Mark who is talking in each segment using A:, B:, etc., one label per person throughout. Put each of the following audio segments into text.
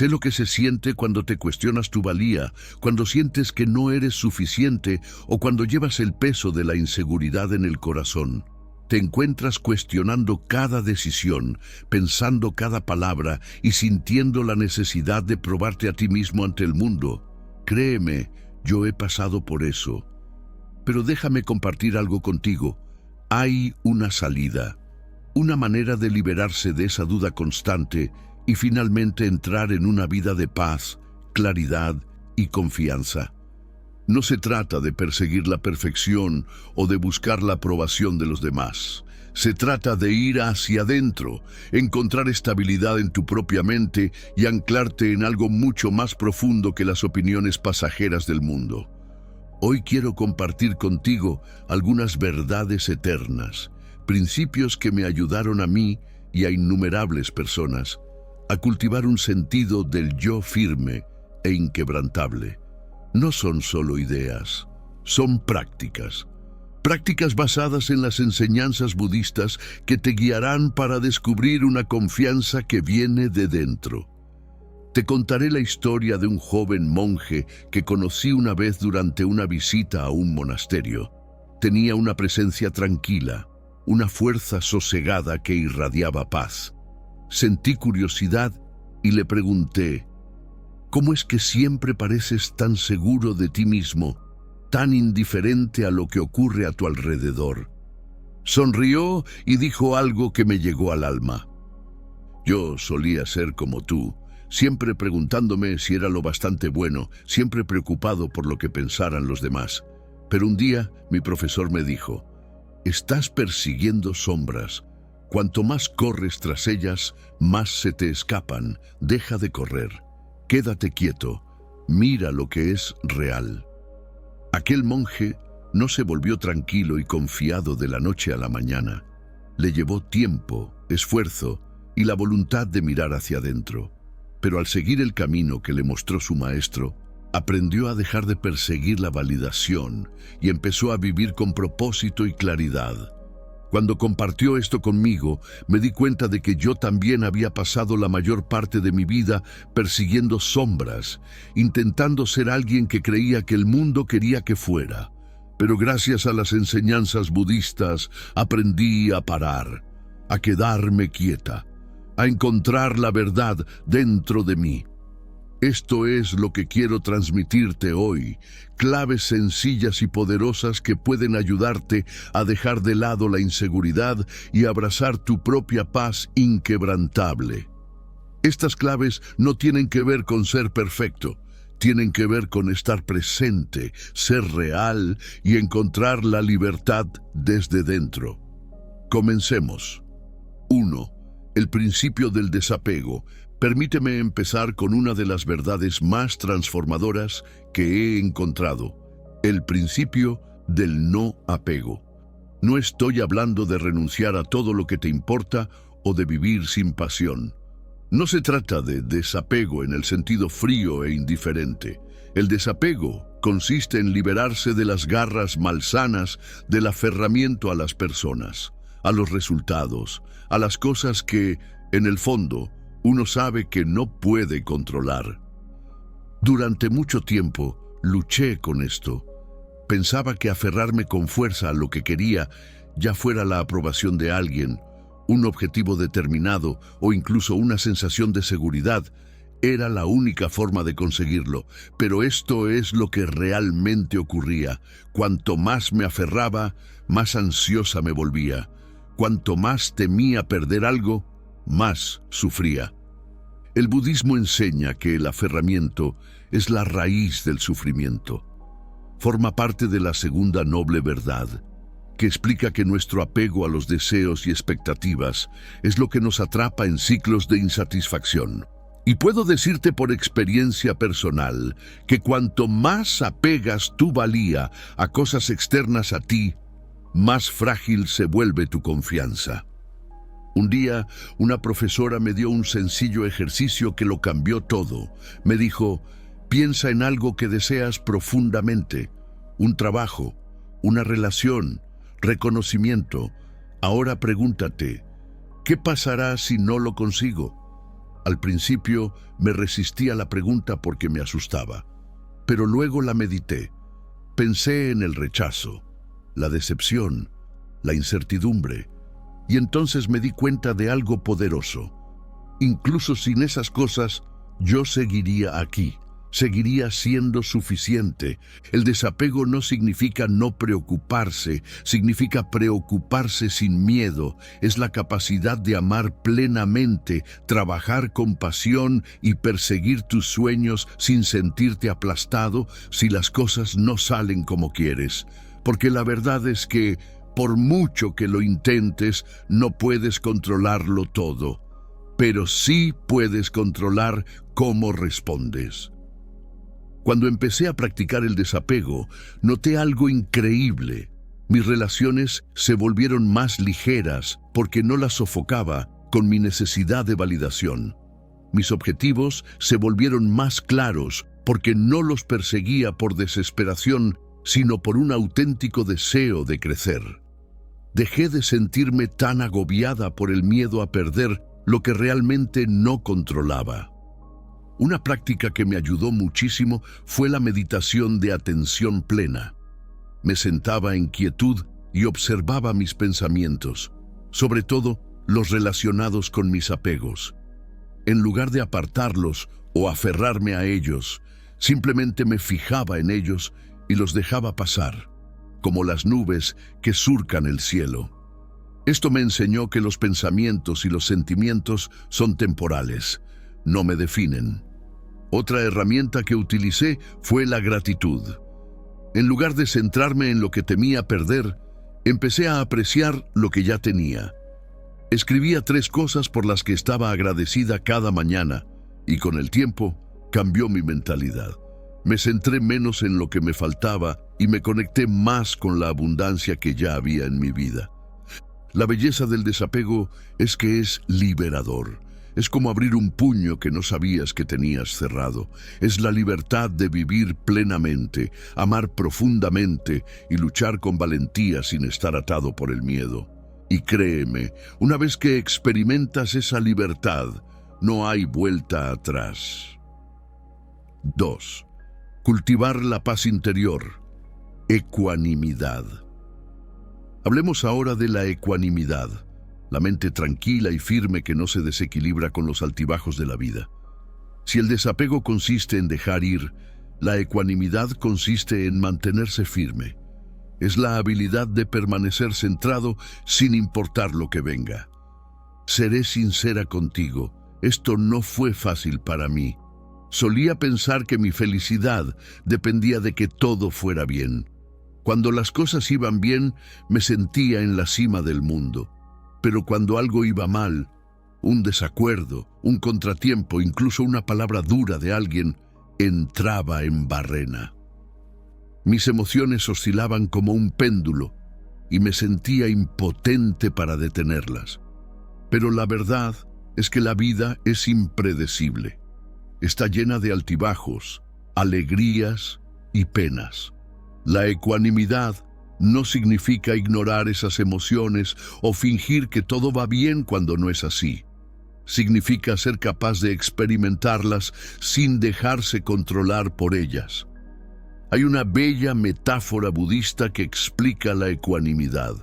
A: Sé lo que se siente cuando te cuestionas tu valía, cuando sientes que no eres suficiente o cuando llevas el peso de la inseguridad en el corazón. Te encuentras cuestionando cada decisión, pensando cada palabra y sintiendo la necesidad de probarte a ti mismo ante el mundo. Créeme, yo he pasado por eso. Pero déjame compartir algo contigo. Hay una salida, una manera de liberarse de esa duda constante y finalmente entrar en una vida de paz, claridad y confianza. No se trata de perseguir la perfección o de buscar la aprobación de los demás. Se trata de ir hacia adentro, encontrar estabilidad en tu propia mente y anclarte en algo mucho más profundo que las opiniones pasajeras del mundo. Hoy quiero compartir contigo algunas verdades eternas, principios que me ayudaron a mí y a innumerables personas a cultivar un sentido del yo firme e inquebrantable. No son solo ideas, son prácticas. Prácticas basadas en las enseñanzas budistas que te guiarán para descubrir una confianza que viene de dentro. Te contaré la historia de un joven monje que conocí una vez durante una visita a un monasterio. Tenía una presencia tranquila, una fuerza sosegada que irradiaba paz. Sentí curiosidad y le pregunté, ¿cómo es que siempre pareces tan seguro de ti mismo, tan indiferente a lo que ocurre a tu alrededor? Sonrió y dijo algo que me llegó al alma. Yo solía ser como tú, siempre preguntándome si era lo bastante bueno, siempre preocupado por lo que pensaran los demás. Pero un día mi profesor me dijo, estás persiguiendo sombras. Cuanto más corres tras ellas, más se te escapan. Deja de correr. Quédate quieto. Mira lo que es real. Aquel monje no se volvió tranquilo y confiado de la noche a la mañana. Le llevó tiempo, esfuerzo y la voluntad de mirar hacia adentro. Pero al seguir el camino que le mostró su maestro, aprendió a dejar de perseguir la validación y empezó a vivir con propósito y claridad. Cuando compartió esto conmigo, me di cuenta de que yo también había pasado la mayor parte de mi vida persiguiendo sombras, intentando ser alguien que creía que el mundo quería que fuera. Pero gracias a las enseñanzas budistas, aprendí a parar, a quedarme quieta, a encontrar la verdad dentro de mí. Esto es lo que quiero transmitirte hoy, claves sencillas y poderosas que pueden ayudarte a dejar de lado la inseguridad y abrazar tu propia paz inquebrantable. Estas claves no tienen que ver con ser perfecto, tienen que ver con estar presente, ser real y encontrar la libertad desde dentro. Comencemos. 1. El principio del desapego. Permíteme empezar con una de las verdades más transformadoras que he encontrado, el principio del no apego. No estoy hablando de renunciar a todo lo que te importa o de vivir sin pasión. No se trata de desapego en el sentido frío e indiferente. El desapego consiste en liberarse de las garras malsanas del aferramiento a las personas, a los resultados, a las cosas que, en el fondo, uno sabe que no puede controlar. Durante mucho tiempo luché con esto. Pensaba que aferrarme con fuerza a lo que quería, ya fuera la aprobación de alguien, un objetivo determinado o incluso una sensación de seguridad, era la única forma de conseguirlo. Pero esto es lo que realmente ocurría. Cuanto más me aferraba, más ansiosa me volvía. Cuanto más temía perder algo, más sufría. El budismo enseña que el aferramiento es la raíz del sufrimiento. Forma parte de la segunda noble verdad, que explica que nuestro apego a los deseos y expectativas es lo que nos atrapa en ciclos de insatisfacción. Y puedo decirte por experiencia personal que cuanto más apegas tu valía a cosas externas a ti, más frágil se vuelve tu confianza. Un día, una profesora me dio un sencillo ejercicio que lo cambió todo. Me dijo, piensa en algo que deseas profundamente, un trabajo, una relación, reconocimiento. Ahora pregúntate, ¿qué pasará si no lo consigo? Al principio me resistí a la pregunta porque me asustaba, pero luego la medité. Pensé en el rechazo, la decepción, la incertidumbre, y entonces me di cuenta de algo poderoso. Incluso sin esas cosas, yo seguiría aquí, seguiría siendo suficiente. El desapego no significa no preocuparse, significa preocuparse sin miedo. Es la capacidad de amar plenamente, trabajar con pasión y perseguir tus sueños sin sentirte aplastado si las cosas no salen como quieres. Porque la verdad es que, por mucho que lo intentes, no puedes controlarlo todo, pero sí puedes controlar cómo respondes. Cuando empecé a practicar el desapego, noté algo increíble. Mis relaciones se volvieron más ligeras porque no las sofocaba con mi necesidad de validación. Mis objetivos se volvieron más claros porque no los perseguía por desesperación, sino por un auténtico deseo de crecer. Dejé de sentirme tan agobiada por el miedo a perder lo que realmente no controlaba. Una práctica que me ayudó muchísimo fue la meditación de atención plena. Me sentaba en quietud y observaba mis pensamientos, sobre todo los relacionados con mis apegos. En lugar de apartarlos o aferrarme a ellos, simplemente me fijaba en ellos y los dejaba pasar, como las nubes que surcan el cielo. Esto me enseñó que los pensamientos y los sentimientos son temporales, no me definen. Otra herramienta que utilicé fue la gratitud. En lugar de centrarme en lo que temía perder, empecé a apreciar lo que ya tenía. Escribía 3 cosas por las que estaba agradecida cada mañana, y con el tiempo cambió mi mentalidad. Me centré menos en lo que me faltaba y me conecté más con la abundancia que ya había en mi vida. La belleza del desapego es que es liberador. Es como abrir un puño que no sabías que tenías cerrado. Es la libertad de vivir plenamente, amar profundamente y luchar con valentía sin estar atado por el miedo. Y créeme, una vez que experimentas esa libertad, no hay vuelta atrás. 2. Cultivar la paz interior. Ecuanimidad. Hablemos ahora de la ecuanimidad, la mente tranquila y firme que no se desequilibra con los altibajos de la vida. Si el desapego consiste en dejar ir, la ecuanimidad consiste en mantenerse firme. Es la habilidad de permanecer centrado sin importar lo que venga. Seré sincera contigo, esto no fue fácil para mí. Solía pensar que mi felicidad dependía de que todo fuera bien. Cuando las cosas iban bien, me sentía en la cima del mundo. Pero cuando algo iba mal, un desacuerdo, un contratiempo, incluso una palabra dura de alguien, entraba en barrena. Mis emociones oscilaban como un péndulo y me sentía impotente para detenerlas. Pero la verdad es que la vida es impredecible. Está llena de altibajos, alegrías y penas. La ecuanimidad no significa ignorar esas emociones o fingir que todo va bien cuando no es así. Significa ser capaz de experimentarlas sin dejarse controlar por ellas. Hay una bella metáfora budista que explica la ecuanimidad.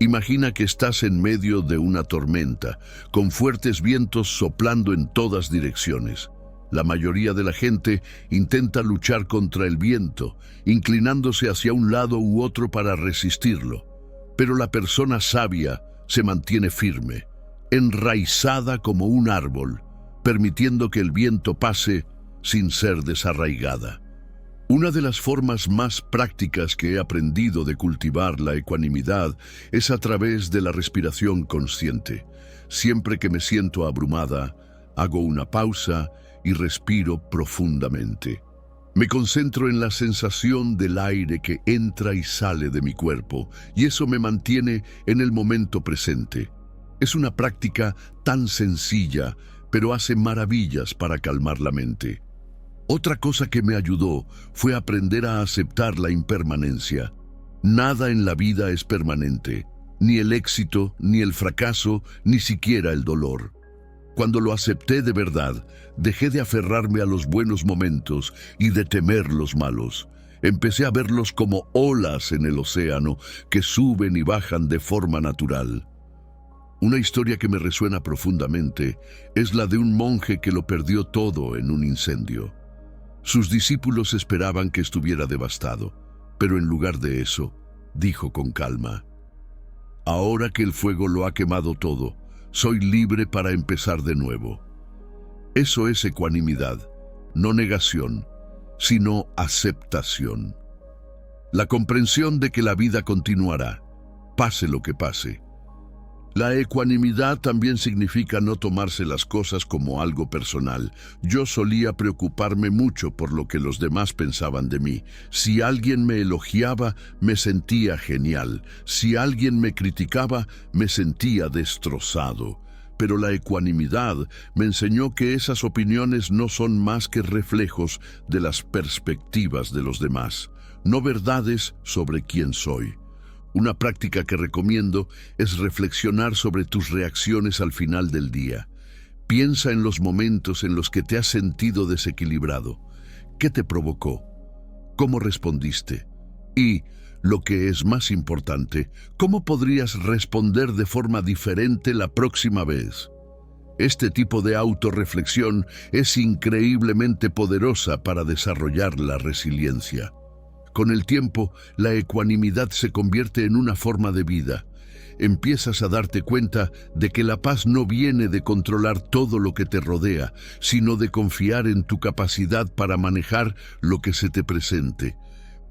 A: Imagina que estás en medio de una tormenta, con fuertes vientos soplando en todas direcciones. La mayoría de la gente intenta luchar contra el viento, inclinándose hacia un lado u otro para resistirlo. Pero la persona sabia se mantiene firme, enraizada como un árbol, permitiendo que el viento pase sin ser desarraigada. Una de las formas más prácticas que he aprendido de cultivar la ecuanimidad es a través de la respiración consciente. Siempre que me siento abrumada, hago una pausa y respiro profundamente. Me concentro en la sensación del aire que entra y sale de mi cuerpo, y eso me mantiene en el momento presente. Es una práctica tan sencilla, pero hace maravillas para calmar la mente. Otra cosa que me ayudó fue aprender a aceptar la impermanencia. Nada en la vida es permanente, ni el éxito, ni el fracaso, ni siquiera el dolor. Cuando lo acepté de verdad, dejé de aferrarme a los buenos momentos y de temer los malos. Empecé a verlos como olas en el océano que suben y bajan de forma natural. Una historia que me resuena profundamente es la de un monje que lo perdió todo en un incendio. Sus discípulos esperaban que estuviera devastado, pero en lugar de eso, dijo con calma: «Ahora que el fuego lo ha quemado todo, soy libre para empezar de nuevo». Eso es ecuanimidad, no negación, sino aceptación. La comprensión de que la vida continuará, pase lo que pase. La ecuanimidad también significa no tomarse las cosas como algo personal. Yo solía preocuparme mucho por lo que los demás pensaban de mí. Si alguien me elogiaba, me sentía genial. Si alguien me criticaba, me sentía destrozado. Pero la ecuanimidad me enseñó que esas opiniones no son más que reflejos de las perspectivas de los demás, no verdades sobre quién soy. Una práctica que recomiendo es reflexionar sobre tus reacciones al final del día. Piensa en los momentos en los que te has sentido desequilibrado. ¿Qué te provocó? ¿Cómo respondiste? Y, lo que es más importante, ¿cómo podrías responder de forma diferente la próxima vez? Este tipo de autorreflexión es increíblemente poderosa para desarrollar la resiliencia. Con el tiempo, la ecuanimidad se convierte en una forma de vida. Empiezas a darte cuenta de que la paz no viene de controlar todo lo que te rodea, sino de confiar en tu capacidad para manejar lo que se te presente.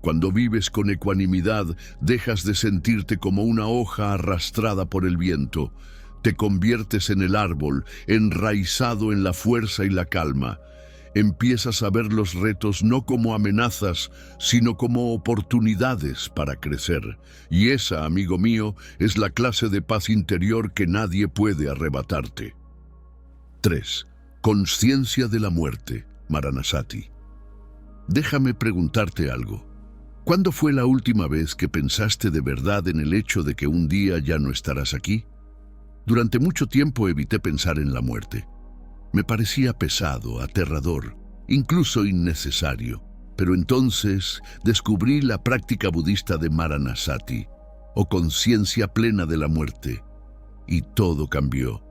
A: Cuando vives con ecuanimidad, dejas de sentirte como una hoja arrastrada por el viento. Te conviertes en el árbol, enraizado en la fuerza y la calma. Empiezas a ver los retos no como amenazas, sino como oportunidades para crecer. Y esa, amigo mío, es la clase de paz interior que nadie puede arrebatarte. 3. Consciencia de la muerte, Maranasati. Déjame preguntarte algo. ¿Cuándo fue la última vez que pensaste de verdad en el hecho de que un día ya no estarás aquí? Durante mucho tiempo evité pensar en la muerte. Me parecía pesado, aterrador, incluso innecesario. Pero entonces descubrí la práctica budista de Maranasati, o conciencia plena de la muerte, y todo cambió.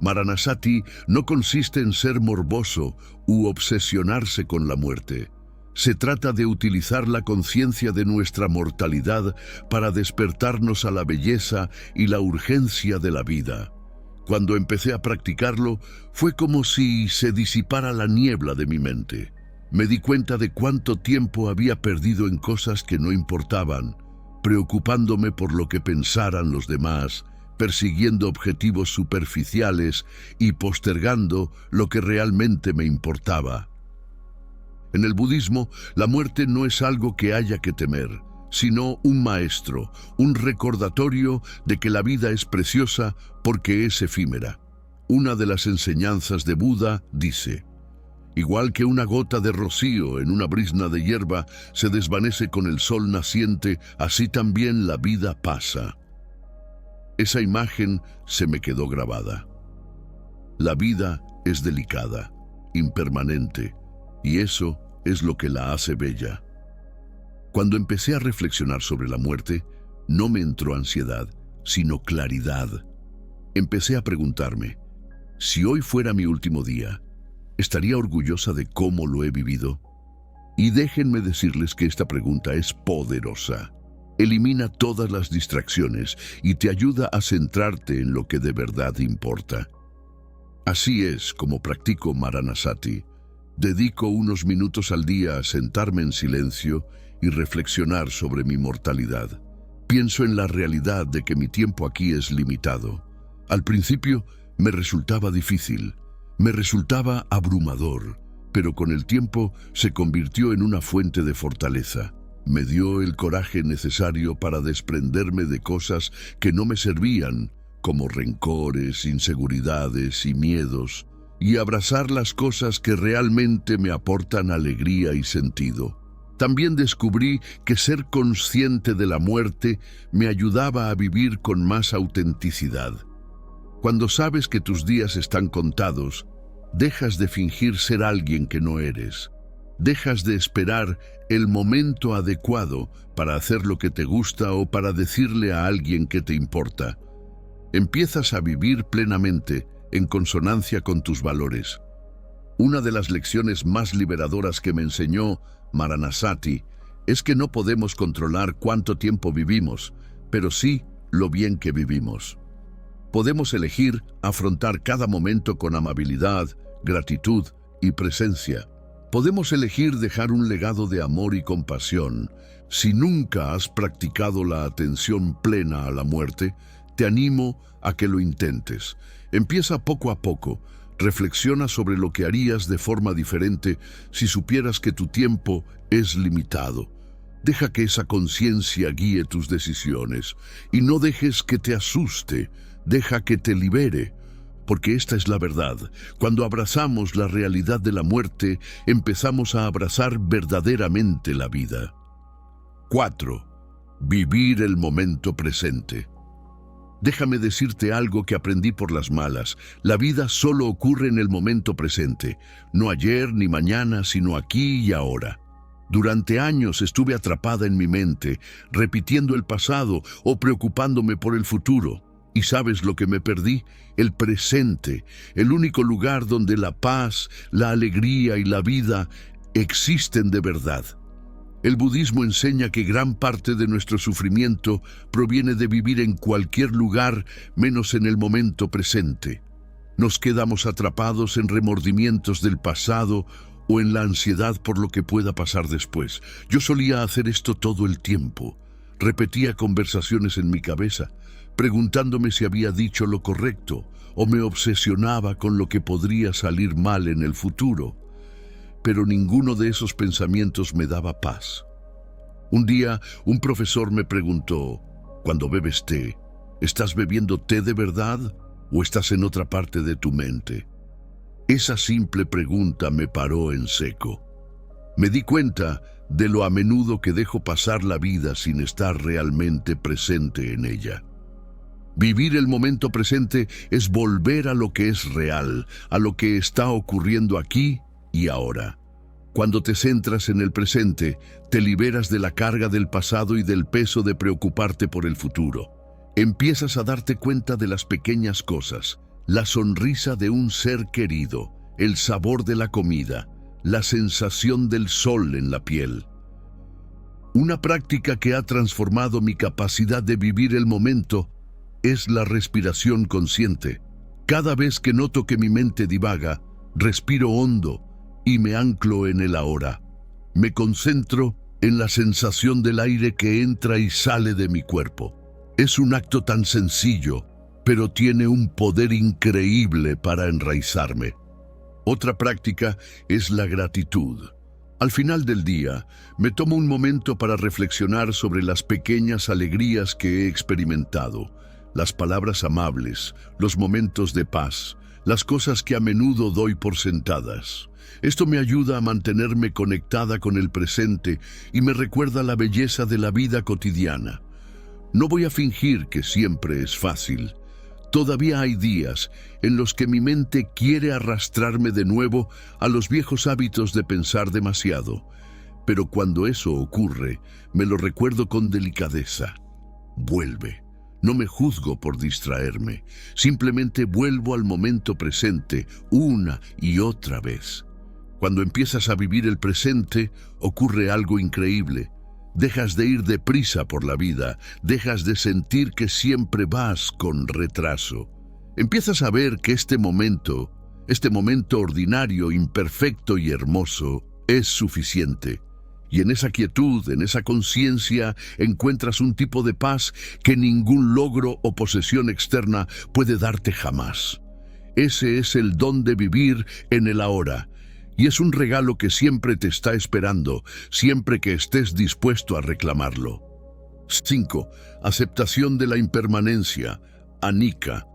A: Maranasati no consiste en ser morboso u obsesionarse con la muerte. Se trata de utilizar la conciencia de nuestra mortalidad para despertarnos a la belleza y la urgencia de la vida. Cuando empecé a practicarlo, fue como si se disipara la niebla de mi mente. Me di cuenta de cuánto tiempo había perdido en cosas que no importaban, preocupándome por lo que pensaran los demás, persiguiendo objetivos superficiales y postergando lo que realmente me importaba. En el budismo, la muerte no es algo que haya que temer, sino un maestro, un recordatorio de que la vida es preciosa porque es efímera. Una de las enseñanzas de Buda dice: igual que una gota de rocío en una brizna de hierba se desvanece con el sol naciente, así también la vida pasa. Esa imagen se me quedó grabada. La vida es delicada, impermanente, y eso es lo que la hace bella. Cuando empecé a reflexionar sobre la muerte, no me entró ansiedad, sino claridad. Empecé a preguntarme, si hoy fuera mi último día, ¿estaría orgullosa de cómo lo he vivido? Y déjenme decirles que esta pregunta es poderosa. Elimina todas las distracciones y te ayuda a centrarte en lo que de verdad importa. Así es como practico Maranasati. Dedico unos minutos al día a sentarme en silencio y reflexionar sobre mi mortalidad. Pienso en la realidad de que mi tiempo aquí es limitado. Al principio me resultaba difícil, me resultaba abrumador, pero con el tiempo se convirtió en una fuente de fortaleza. Me dio el coraje necesario para desprenderme de cosas que no me servían, como rencores, inseguridades y miedos, y abrazar las cosas que realmente me aportan alegría y sentido. También descubrí que ser consciente de la muerte me ayudaba a vivir con más autenticidad. Cuando sabes que tus días están contados, dejas de fingir ser alguien que no eres. Dejas de esperar el momento adecuado para hacer lo que te gusta o para decirle a alguien que te importa. Empiezas a vivir plenamente en consonancia con tus valores. Una de las lecciones más liberadoras que me enseñó Maranasati es que no podemos controlar cuánto tiempo vivimos, pero sí lo bien que vivimos. Podemos elegir afrontar cada momento con amabilidad, gratitud y presencia. Podemos elegir dejar un legado de amor y compasión. Si nunca has practicado la atención plena a la muerte, te animo a que lo intentes. Empieza poco a poco. Reflexiona sobre lo que harías de forma diferente si supieras que tu tiempo es limitado. Deja que esa conciencia guíe tus decisiones y no dejes que te asuste, deja que te libere, porque esta es la verdad. Cuando abrazamos la realidad de la muerte, empezamos a abrazar verdaderamente la vida. 4. Vivir el momento presente. Déjame decirte algo que aprendí por las malas. La vida solo ocurre en el momento presente, no ayer ni mañana, sino aquí y ahora. Durante años estuve atrapada en mi mente, repitiendo el pasado o preocupándome por el futuro. ¿Y sabes lo que me perdí? El presente, el único lugar donde la paz, la alegría y la vida existen de verdad. El budismo enseña que gran parte de nuestro sufrimiento proviene de vivir en cualquier lugar menos en el momento presente. Nos quedamos atrapados en remordimientos del pasado o en la ansiedad por lo que pueda pasar después. Yo solía hacer esto todo el tiempo. Repetía conversaciones en mi cabeza, preguntándome si había dicho lo correcto, o me obsesionaba con lo que podría salir mal en el futuro. Pero ninguno de esos pensamientos me daba paz. Un día, un profesor me preguntó, cuando bebes té, ¿estás bebiendo té de verdad o estás en otra parte de tu mente? Esa simple pregunta me paró en seco. Me di cuenta de lo a menudo que dejo pasar la vida sin estar realmente presente en ella. Vivir el momento presente es volver a lo que es real, a lo que está ocurriendo aquí y ahora. Cuando te centras en el presente, te liberas de la carga del pasado y del peso de preocuparte por el futuro. Empiezas a darte cuenta de las pequeñas cosas, la sonrisa de un ser querido, el sabor de la comida, la sensación del sol en la piel. Una práctica que ha transformado mi capacidad de vivir el momento es la respiración consciente. Cada vez que noto que mi mente divaga, respiro hondo y me anclo en el ahora. Me concentro en la sensación del aire que entra y sale de mi cuerpo. Es un acto tan sencillo, pero tiene un poder increíble para enraizarme. Otra práctica es la gratitud. Al final del día, me tomo un momento para reflexionar sobre las pequeñas alegrías que he experimentado, las palabras amables, los momentos de paz, las cosas que a menudo doy por sentadas. Esto me ayuda a mantenerme conectada con el presente y me recuerda la belleza de la vida cotidiana. No voy a fingir que siempre es fácil. Todavía hay días en los que mi mente quiere arrastrarme de nuevo a los viejos hábitos de pensar demasiado. Pero cuando eso ocurre, me lo recuerdo con delicadeza. Vuelve. No me juzgo por distraerme. Simplemente vuelvo al momento presente una y otra vez. Cuando empiezas a vivir el presente, ocurre algo increíble. Dejas de ir deprisa por la vida, dejas de sentir que siempre vas con retraso. Empiezas a ver que este momento ordinario, imperfecto y hermoso, es suficiente. Y en esa quietud, en esa conciencia, encuentras un tipo de paz que ningún logro o posesión externa puede darte jamás. Ese es el don de vivir en el ahora. Y es un regalo que siempre te está esperando, siempre que estés dispuesto a reclamarlo. 5. Aceptación de la impermanencia. Anicca.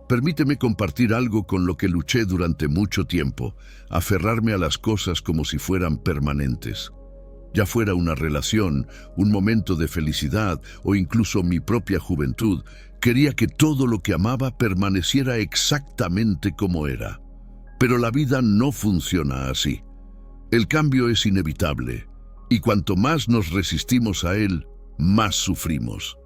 A: Permíteme compartir algo con lo que luché durante mucho tiempo, aferrarme a las cosas como si fueran permanentes. Ya fuera una relación, un momento de felicidad o incluso mi propia juventud, quería que todo lo que amaba permaneciera exactamente como era. Pero la vida no funciona así. El cambio es inevitable, y cuanto más nos resistimos a él, más sufrimos.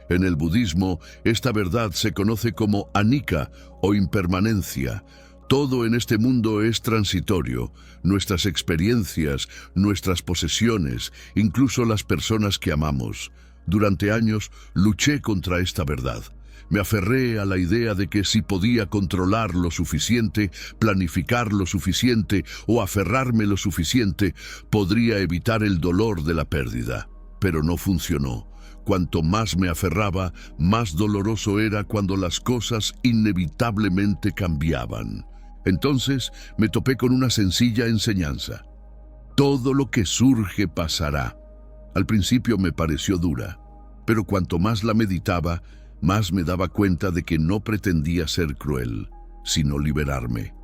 A: En el budismo, esta verdad se conoce como anicca o impermanencia. Todo en este mundo es transitorio, nuestras experiencias, nuestras posesiones, incluso las personas que amamos. Durante años luché contra esta verdad. Me aferré a la idea de que si podía controlar lo suficiente, planificar lo suficiente o aferrarme lo suficiente, podría evitar el dolor de la pérdida. Pero no funcionó. Cuanto más me aferraba, más doloroso era cuando las cosas inevitablemente cambiaban. Entonces me topé con una sencilla enseñanza. Todo lo que surge pasará. Al principio me pareció dura, pero cuanto más la meditaba, más me daba cuenta de que no pretendía ser cruel, sino liberarme.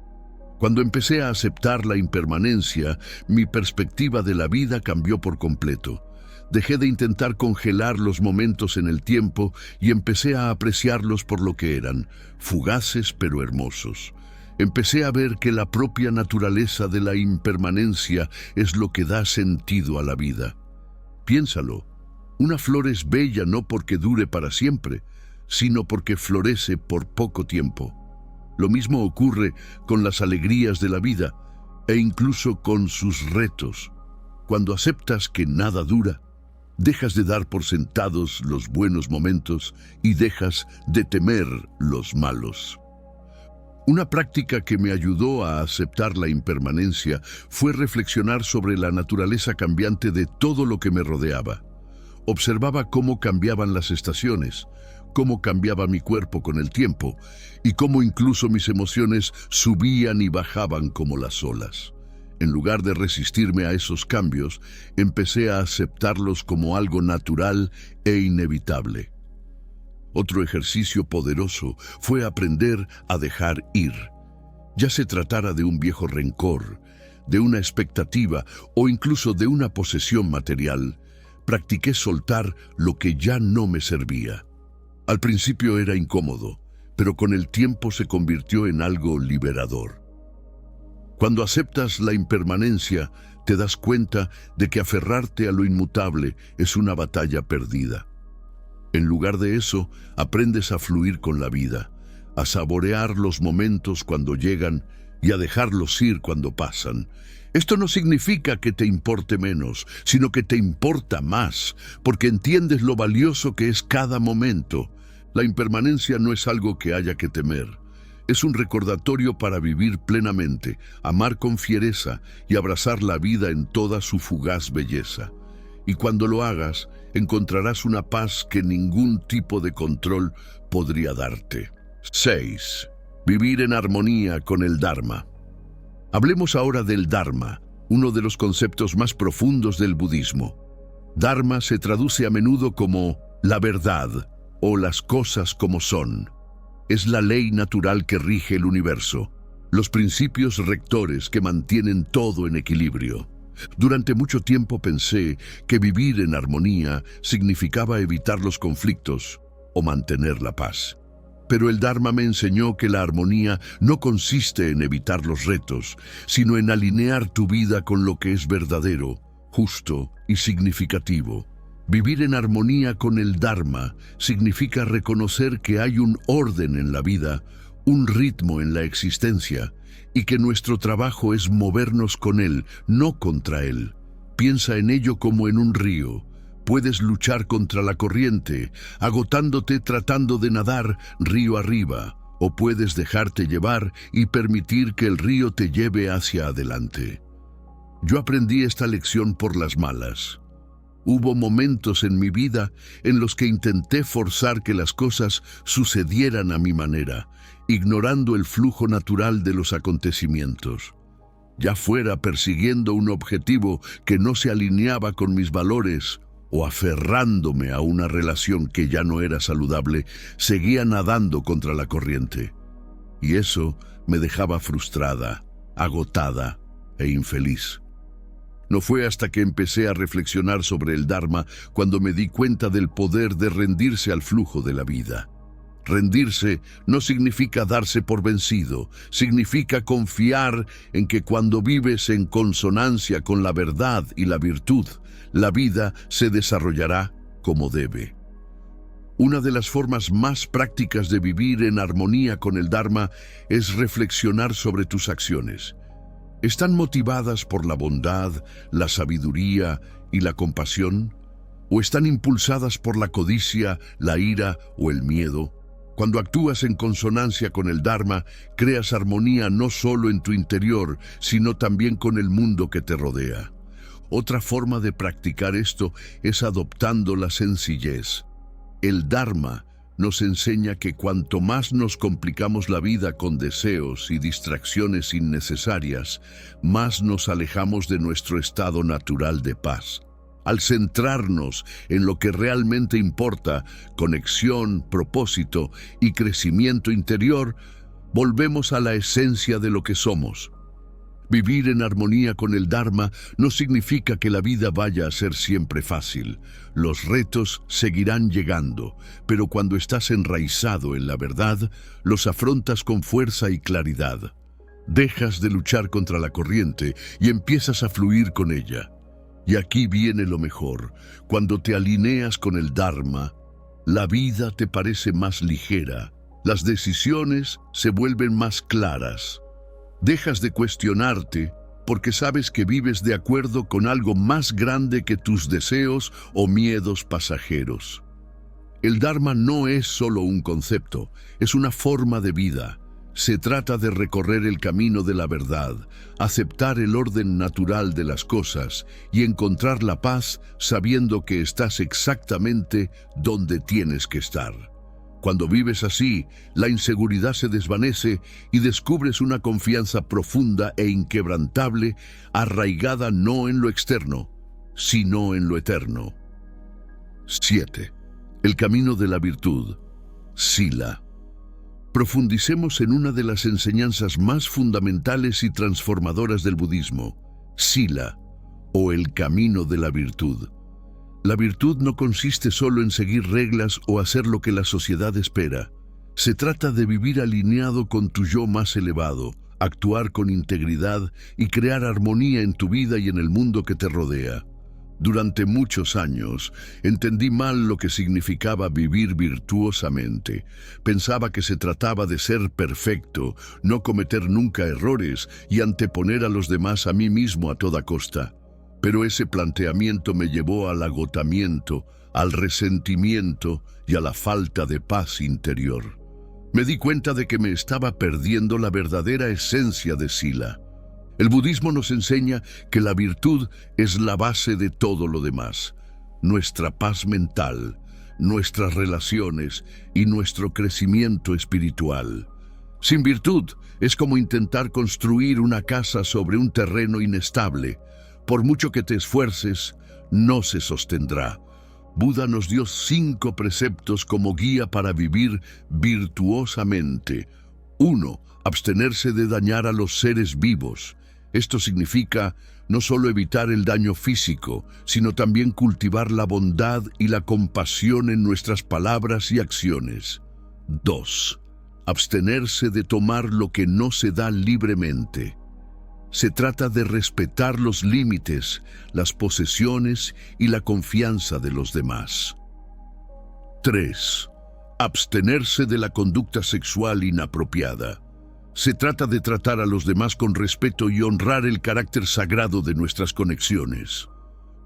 A: Cuando empecé a aceptar la impermanencia, mi perspectiva de la vida cambió por completo. Dejé de intentar congelar los momentos en el tiempo y empecé a apreciarlos por lo que eran, fugaces pero hermosos. Empecé a ver que la propia naturaleza de la impermanencia es lo que da sentido a la vida. Piénsalo, una flor es bella no porque dure para siempre, sino porque florece por poco tiempo. Lo mismo ocurre con las alegrías de la vida e incluso con sus retos. Cuando aceptas que nada dura, dejas de dar por sentados los buenos momentos y dejas de temer los malos. Una práctica que me ayudó a aceptar la impermanencia fue reflexionar sobre la naturaleza cambiante de todo lo que me rodeaba. Observaba cómo cambiaban las estaciones, cómo cambiaba mi cuerpo con el tiempo y cómo incluso mis emociones subían y bajaban como las olas. En lugar de resistirme a esos cambios, empecé a aceptarlos como algo natural e inevitable. Otro ejercicio poderoso fue aprender a dejar ir. Ya se tratara de un viejo rencor, de una expectativa o incluso de una posesión material, practiqué soltar lo que ya no me servía. Al principio era incómodo, pero con el tiempo se convirtió en algo liberador. Cuando aceptas la impermanencia, te das cuenta de que aferrarte a lo inmutable es una batalla perdida. En lugar de eso, aprendes a fluir con la vida, a saborear los momentos cuando llegan y a dejarlos ir cuando pasan. Esto no significa que te importe menos, sino que te importa más, porque entiendes lo valioso que es cada momento. La impermanencia no es algo que haya que temer. Es un recordatorio para vivir plenamente, amar con fiereza y abrazar la vida en toda su fugaz belleza. Y cuando lo hagas, encontrarás una paz que ningún tipo de control podría darte. 6. Vivir en armonía con el Dharma. Hablemos ahora del Dharma, uno de los conceptos más profundos del budismo. Dharma se traduce a menudo como la verdad o las cosas como son. Es la ley natural que rige el universo, los principios rectores que mantienen todo en equilibrio. Durante mucho tiempo pensé que vivir en armonía significaba evitar los conflictos o mantener la paz. Pero el Dharma me enseñó que la armonía no consiste en evitar los retos, sino en alinear tu vida con lo que es verdadero, justo y significativo. Vivir en armonía con el Dharma significa reconocer que hay un orden en la vida, un ritmo en la existencia, y que nuestro trabajo es movernos con él, no contra él. Piensa en ello como en un río. Puedes luchar contra la corriente, agotándote tratando de nadar río arriba, o puedes dejarte llevar y permitir que el río te lleve hacia adelante. Yo aprendí esta lección por las malas. Hubo momentos en mi vida en los que intenté forzar que las cosas sucedieran a mi manera, ignorando el flujo natural de los acontecimientos. Ya fuera persiguiendo un objetivo que no se alineaba con mis valores o aferrándome a una relación que ya no era saludable, seguía nadando contra la corriente. Y eso me dejaba frustrada, agotada e infeliz. No fue hasta que empecé a reflexionar sobre el Dharma cuando me di cuenta del poder de rendirse al flujo de la vida. Rendirse no significa darse por vencido, significa confiar en que cuando vives en consonancia con la verdad y la virtud, la vida se desarrollará como debe. Una de las formas más prácticas de vivir en armonía con el Dharma es reflexionar sobre tus acciones. ¿Están motivadas por la bondad, la sabiduría y la compasión? ¿O están impulsadas por la codicia, la ira o el miedo? Cuando actúas en consonancia con el Dharma, creas armonía no solo en tu interior, sino también con el mundo que te rodea. Otra forma de practicar esto es adoptando la sencillez. El Dharma nos enseña que cuanto más nos complicamos la vida con deseos y distracciones innecesarias, más nos alejamos de nuestro estado natural de paz. Al centrarnos en lo que realmente importa, conexión, propósito y crecimiento interior, volvemos a la esencia de lo que somos. Vivir en armonía con el Dharma no significa que la vida vaya a ser siempre fácil. Los retos seguirán llegando, pero cuando estás enraizado en la verdad, los afrontas con fuerza y claridad. Dejas de luchar contra la corriente y empiezas a fluir con ella. Y aquí viene lo mejor. Cuando te alineas con el Dharma, la vida te parece más ligera. Las decisiones se vuelven más claras. Dejas de cuestionarte porque sabes que vives de acuerdo con algo más grande que tus deseos o miedos pasajeros. El Dharma no es solo un concepto, es una forma de vida. Se trata de recorrer el camino de la verdad, aceptar el orden natural de las cosas y encontrar la paz sabiendo que estás exactamente donde tienes que estar. Cuando vives así, la inseguridad se desvanece y descubres una confianza profunda e inquebrantable, arraigada no en lo externo, sino en lo eterno. 7. El camino de la virtud. Sila. Profundicemos en una de las enseñanzas más fundamentales y transformadoras del budismo, Sila, o el camino de la virtud. La virtud no consiste solo en seguir reglas o hacer lo que la sociedad espera. Se trata de vivir alineado con tu yo más elevado, actuar con integridad y crear armonía en tu vida y en el mundo que te rodea. Durante muchos años, entendí mal lo que significaba vivir virtuosamente. Pensaba que se trataba de ser perfecto, no cometer nunca errores y anteponer a los demás a mí mismo a toda costa. Pero ese planteamiento me llevó al agotamiento, al resentimiento y a la falta de paz interior. Me di cuenta de que me estaba perdiendo la verdadera esencia de Sila. El budismo nos enseña que la virtud es la base de todo lo demás. Nuestra paz mental, nuestras relaciones y nuestro crecimiento espiritual. Sin virtud es como intentar construir una casa sobre un terreno inestable. Por mucho que te esfuerces, no se sostendrá. Buda nos dio 5 preceptos como guía para vivir virtuosamente. 1. Abstenerse de dañar a los seres vivos. Esto significa no solo evitar el daño físico, sino también cultivar la bondad y la compasión en nuestras palabras y acciones. 2. Abstenerse de tomar lo que no se da libremente. Se trata de respetar los límites, las posesiones y la confianza de los demás. 3. Abstenerse de la conducta sexual inapropiada. Se trata de tratar a los demás con respeto y honrar el carácter sagrado de nuestras conexiones.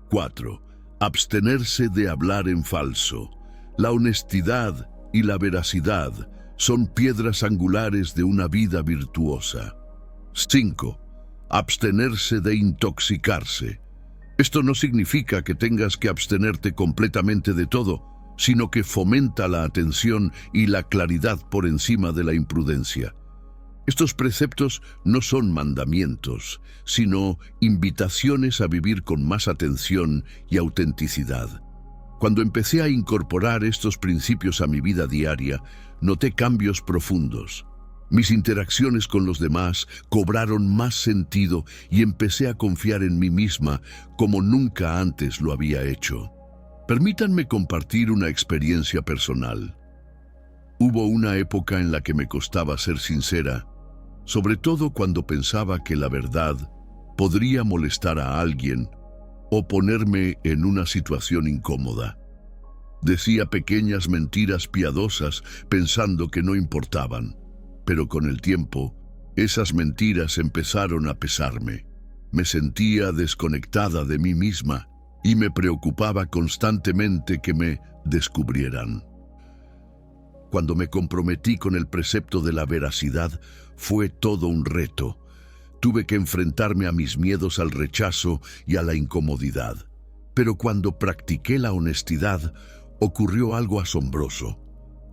A: 4. Abstenerse de hablar en falso. La honestidad y la veracidad son piedras angulares de una vida virtuosa. 5. Abstenerse de intoxicarse. Esto no significa que tengas que abstenerte completamente de todo, sino que fomenta la atención y la claridad por encima de la imprudencia. Estos preceptos no son mandamientos, sino invitaciones a vivir con más atención y autenticidad. Cuando empecé a incorporar estos principios a mi vida diaria, noté cambios profundos. Mis interacciones con los demás cobraron más sentido y empecé a confiar en mí misma como nunca antes lo había hecho. Permítanme compartir una experiencia personal. Hubo una época en la que me costaba ser sincera, sobre todo cuando pensaba que la verdad podría molestar a alguien o ponerme en una situación incómoda. Decía pequeñas mentiras piadosas pensando que no importaban, pero con el tiempo, esas mentiras empezaron a pesarme. Me sentía desconectada de mí misma y me preocupaba constantemente que me descubrieran. Cuando me comprometí con el precepto de la veracidad, fue todo un reto. Tuve que enfrentarme a mis miedos al rechazo y a la incomodidad. Pero cuando practiqué la honestidad, ocurrió algo asombroso.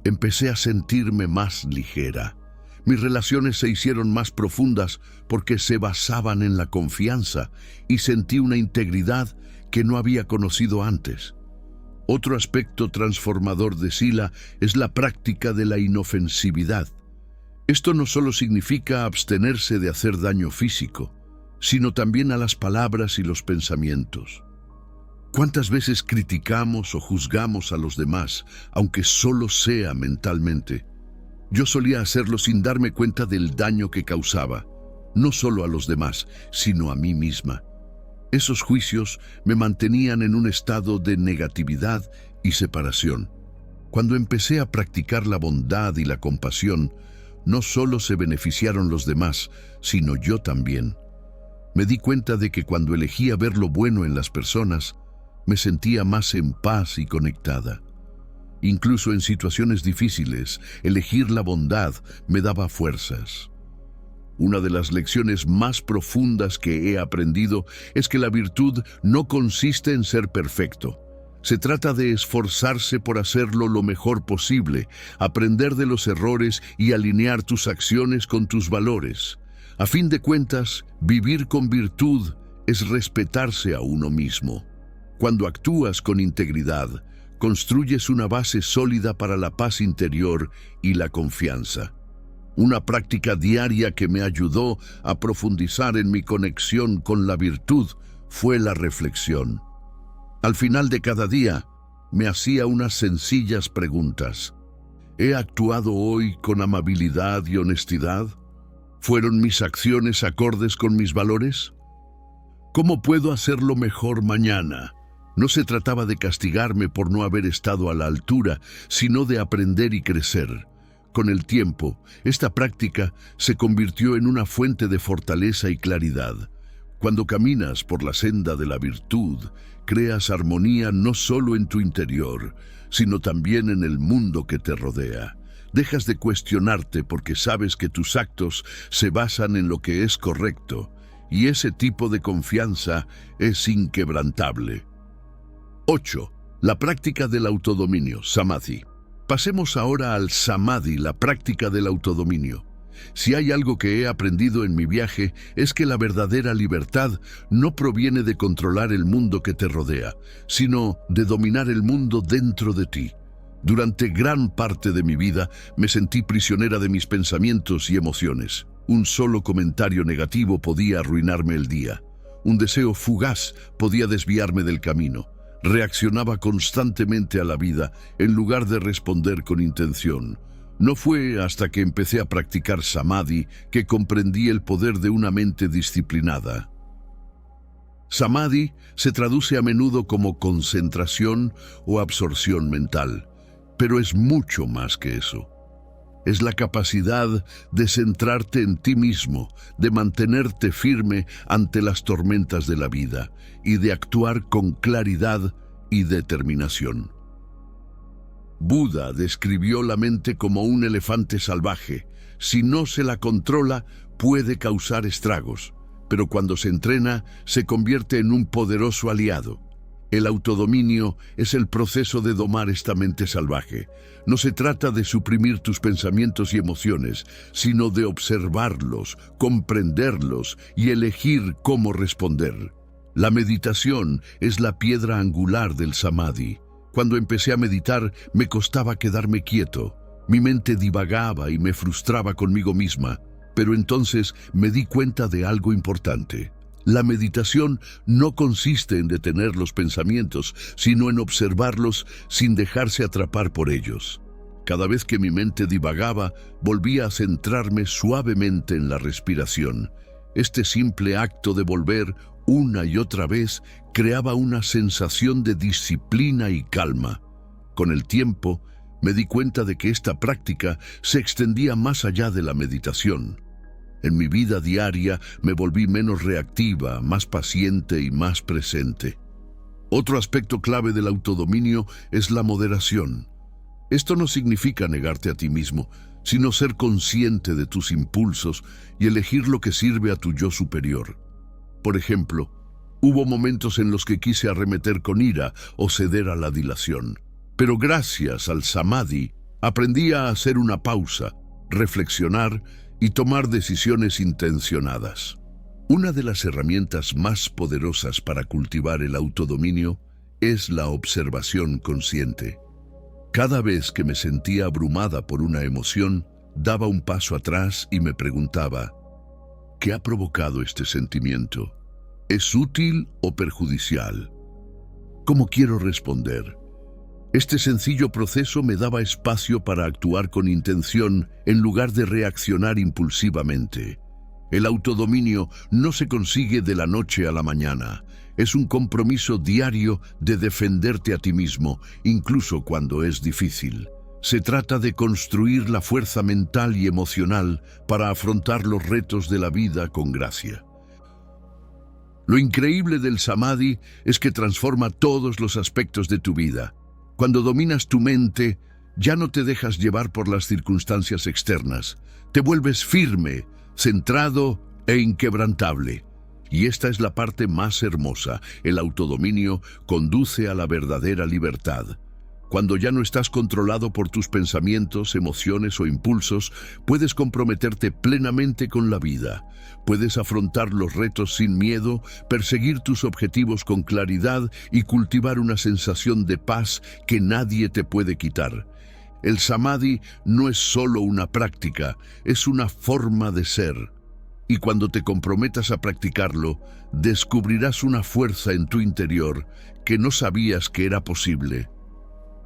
A: Empecé a sentirme más ligera. Mis relaciones se hicieron más profundas porque se basaban en la confianza y sentí una integridad que no había conocido antes. Otro aspecto transformador de Sila es la práctica de la inofensividad. Esto no solo significa abstenerse de hacer daño físico, sino también a las palabras y los pensamientos. ¿Cuántas veces criticamos o juzgamos a los demás, aunque solo sea mentalmente? Yo solía hacerlo sin darme cuenta del daño que causaba, no solo a los demás, sino a mí misma. Esos juicios me mantenían en un estado de negatividad y separación. Cuando empecé a practicar la bondad y la compasión, no solo se beneficiaron los demás, sino yo también. Me di cuenta de que cuando elegía ver lo bueno en las personas, me sentía más en paz y conectada. Incluso en situaciones difíciles, elegir la bondad me daba fuerzas. Una de las lecciones más profundas que he aprendido es que la virtud no consiste en ser perfecto. Se trata de esforzarse por hacerlo lo mejor posible, aprender de los errores y alinear tus acciones con tus valores. A fin de cuentas, vivir con virtud es respetarse a uno mismo. Cuando actúas con integridad, construyes una base sólida para la paz interior y la confianza. Una práctica diaria que me ayudó a profundizar en mi conexión con la virtud fue la reflexión. Al final de cada día, me hacía unas sencillas preguntas. ¿He actuado hoy con amabilidad y honestidad? ¿Fueron mis acciones acordes con mis valores? ¿Cómo puedo hacerlo mejor mañana? No se trataba de castigarme por no haber estado a la altura, sino de aprender y crecer. Con el tiempo, esta práctica se convirtió en una fuente de fortaleza y claridad. Cuando caminas por la senda de la virtud, creas armonía no solo en tu interior, sino también en el mundo que te rodea. Dejas de cuestionarte porque sabes que tus actos se basan en lo que es correcto, y ese tipo de confianza es inquebrantable. 8. La práctica del autodominio, Samadhi. Pasemos ahora al Samadhi, la práctica del autodominio. Si hay algo que he aprendido en mi viaje es que la verdadera libertad no proviene de controlar el mundo que te rodea, sino de dominar el mundo dentro de ti. Durante gran parte de mi vida me sentí prisionera de mis pensamientos y emociones. Un solo comentario negativo podía arruinarme el día. Un deseo fugaz podía desviarme del camino. Reaccionaba constantemente a la vida en lugar de responder con intención. No fue hasta que empecé a practicar Samadhi que comprendí el poder de una mente disciplinada. Samadhi se traduce a menudo como concentración o absorción mental, pero es mucho más que eso. Es la capacidad de centrarte en ti mismo, de mantenerte firme ante las tormentas de la vida y de actuar con claridad y determinación. Buda describió la mente como un elefante salvaje. Si no se la controla, puede causar estragos, pero cuando se entrena, se convierte en un poderoso aliado. El autodominio es el proceso de domar esta mente salvaje. No se trata de suprimir tus pensamientos y emociones, sino de observarlos, comprenderlos y elegir cómo responder. La meditación es la piedra angular del Samadhi. Cuando empecé a meditar, me costaba quedarme quieto. Mi mente divagaba y me frustraba conmigo misma, pero entonces me di cuenta de algo importante. La meditación no consiste en detener los pensamientos, sino en observarlos sin dejarse atrapar por ellos. Cada vez que mi mente divagaba, volvía a centrarme suavemente en la respiración. Este simple acto de volver una y otra vez creaba una sensación de disciplina y calma. Con el tiempo, me di cuenta de que esta práctica se extendía más allá de la meditación. En mi vida diaria me volví menos reactiva, más paciente y más presente. Otro aspecto clave del autodominio es la moderación. Esto no significa negarte a ti mismo, sino ser consciente de tus impulsos y elegir lo que sirve a tu yo superior. Por ejemplo, hubo momentos en los que quise arremeter con ira o ceder a la dilación. Pero gracias al Samadhi, aprendí a hacer una pausa, reflexionar y tomar decisiones intencionadas. Una de las herramientas más poderosas para cultivar el autodominio es la observación consciente. Cada vez que me sentía abrumada por una emoción, daba un paso atrás y me preguntaba, ¿qué ha provocado este sentimiento? ¿Es útil o perjudicial? ¿Cómo quiero responder? Este sencillo proceso me daba espacio para actuar con intención en lugar de reaccionar impulsivamente. El autodominio no se consigue de la noche a la mañana. Es un compromiso diario de defenderte a ti mismo, incluso cuando es difícil. Se trata de construir la fuerza mental y emocional para afrontar los retos de la vida con gracia. Lo increíble del Samadhi es que transforma todos los aspectos de tu vida. Cuando dominas tu mente, ya no te dejas llevar por las circunstancias externas. Te vuelves firme, centrado e inquebrantable. Y esta es la parte más hermosa. El autodominio conduce a la verdadera libertad. Cuando ya no estás controlado por tus pensamientos, emociones o impulsos, puedes comprometerte plenamente con la vida. Puedes afrontar los retos sin miedo, perseguir tus objetivos con claridad y cultivar una sensación de paz que nadie te puede quitar. El Samadhi no es solo una práctica, es una forma de ser. Y cuando te comprometas a practicarlo, descubrirás una fuerza en tu interior que no sabías que era posible.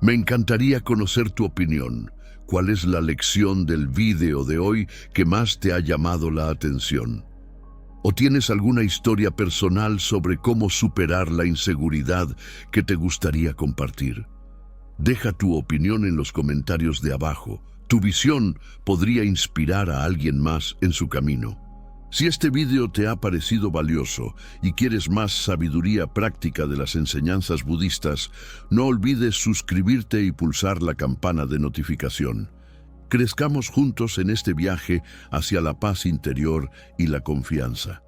A: Me encantaría conocer tu opinión. ¿Cuál es la lección del vídeo de hoy que más te ha llamado la atención? ¿O tienes alguna historia personal sobre cómo superar la inseguridad que te gustaría compartir? Deja tu opinión en los comentarios de abajo. Tu visión podría inspirar a alguien más en su camino. Si este vídeo te ha parecido valioso y quieres más sabiduría práctica de las enseñanzas budistas, no olvides suscribirte y pulsar la campana de notificación. Crezcamos juntos en este viaje hacia la paz interior y la confianza.